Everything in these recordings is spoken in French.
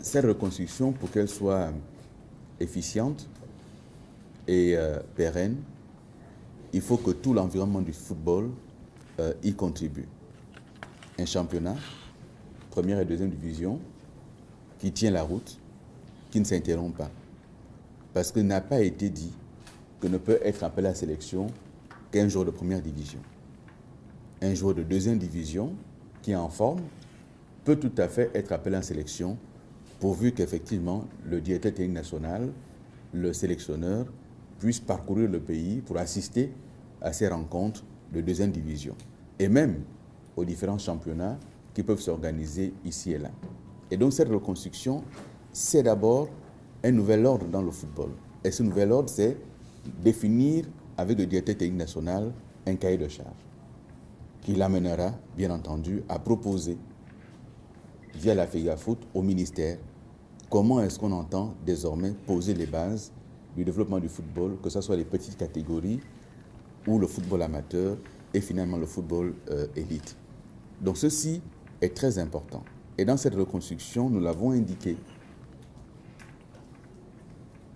Cette reconstruction, pour qu'elle soit efficiente et pérenne, il faut que tout l'environnement du football y contribue. Un championnat, première et deuxième division, qui tient la route, qui ne s'interrompt pas. Parce qu'il n'a pas été dit que ne peut être appelé à la sélection qu'un joueur de première division. Un joueur de deuxième division qui est en forme peut tout à fait être appelé en sélection pourvu qu'effectivement le directeur technique national, le sélectionneur, puisse parcourir le pays pour assister à ces rencontres de deuxième division et même aux différents championnats qui peuvent s'organiser ici et là. Et donc cette reconstruction, c'est d'abord un nouvel ordre dans le football. Et ce nouvel ordre, c'est définir avec le directeur technique national un cahier de charges qui l'amènera, bien entendu, à proposer via la FEGAFOOT au ministère comment est-ce qu'on entend désormais poser les bases du développement du football, que ce soit les petites catégories ou le football amateur et finalement le football élite. Donc ceci est très important. Et dans cette reconstruction, nous l'avons indiqué.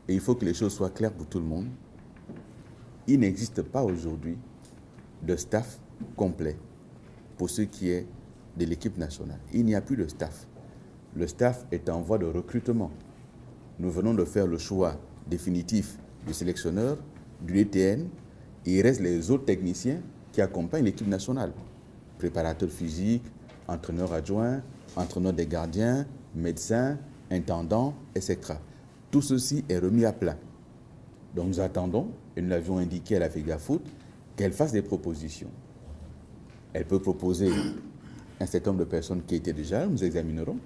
Et il faut que les choses soient claires pour tout le monde. Il n'existe pas aujourd'hui de staff complet pour ce qui est de l'équipe nationale. Il n'y a plus de staff. Le staff est en voie de recrutement. Nous venons de faire le choix définitif du sélectionneur, du DTN, et il reste les autres techniciens qui accompagnent l'équipe nationale. Préparateur physique, entraîneur adjoint, entraîneur des gardiens, médecin, intendant, etc. Tout ceci est remis à plat. Donc nous attendons, et nous l'avions indiqué à la FEGAFOOT, qu'elle fasse des propositions. Elle peut proposer un certain nombre de personnes qui étaient déjà là, nous examinerons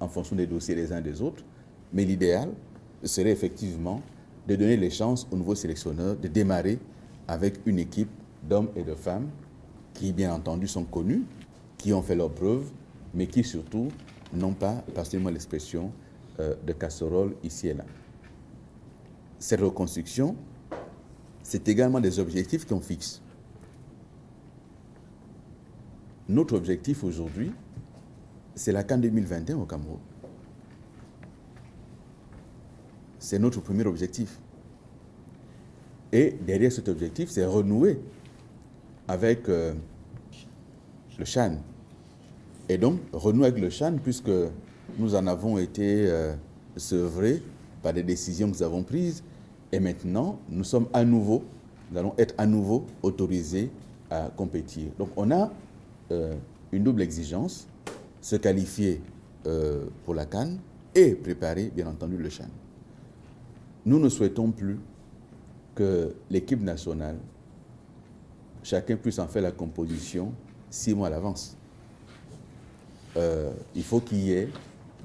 en fonction des dossiers des uns des autres, mais l'idéal serait effectivement de donner les chances aux nouveaux sélectionneurs de démarrer avec une équipe d'hommes et de femmes qui, bien entendu, sont connus, qui ont fait leurs preuves, mais qui surtout n'ont pas, passez-moi l'expression, de casserole ici et là. Cette reconstruction, c'est également des objectifs qu'on fixe. Notre objectif aujourd'hui, c'est la CAN 2021 au Cameroun. C'est notre premier objectif. Et derrière cet objectif, c'est renouer avec le CHAN. Et donc, renouer avec le CHAN, puisque nous en avons été sevrés par des décisions que nous avons prises. Et maintenant, nous allons être à nouveau autorisés à compétir. Donc, on a une double exigence, se qualifier pour la CAN et préparer, bien entendu, le CHAN. Nous ne souhaitons plus que l'équipe nationale, chacun puisse en faire la composition 6 mois à l'avance. Il faut qu'il y ait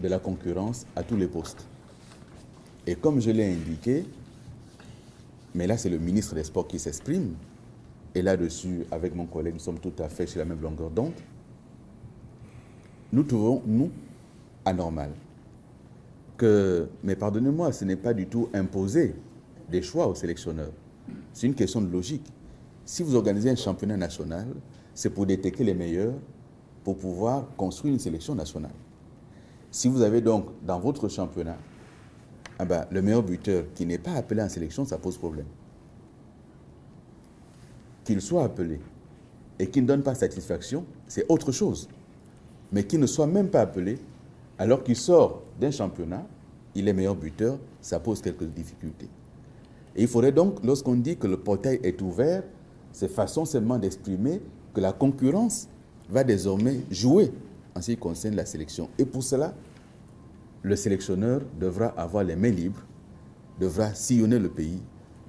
de la concurrence à tous les postes. Et comme je l'ai indiqué, mais là c'est le ministre des Sports qui s'exprime, et là-dessus, avec mon collègue, nous sommes tout à fait sur la même longueur d'onde, nous trouvons, nous, anormal que, mais pardonnez-moi, ce n'est pas du tout imposer des choix aux sélectionneurs. C'est une question de logique. Si vous organisez un championnat national, c'est pour détecter les meilleurs, pour pouvoir construire une sélection nationale. Si vous avez donc dans votre championnat le meilleur buteur qui n'est pas appelé en sélection, ça pose problème. Qu'il soit appelé et qu'il ne donne pas satisfaction, c'est autre chose. Mais qu'il ne soit même pas appelé, alors qu'il sort d'un championnat, il est meilleur buteur, ça pose quelques difficultés. Et il faudrait donc, lorsqu'on dit que le portail est ouvert, c'est façon seulement d'exprimer que la concurrence va désormais jouer en ce qui concerne la sélection. Et pour cela, le sélectionneur devra avoir les mains libres, devra sillonner le pays,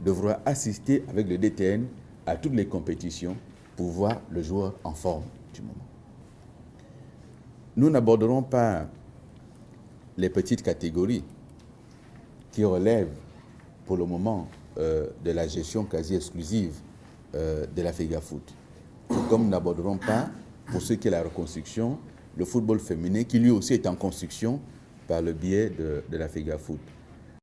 devra assister avec le DTN à toutes les compétitions pour voir le joueur en forme du moment. Nous n'aborderons pas les petites catégories qui relèvent pour le moment de la gestion quasi exclusive de la FEGAFOOT. Comme nous n'aborderons pas, pour ce qui est la reconstruction, le football féminin qui lui aussi est en construction par le biais de la FEGAFOOT.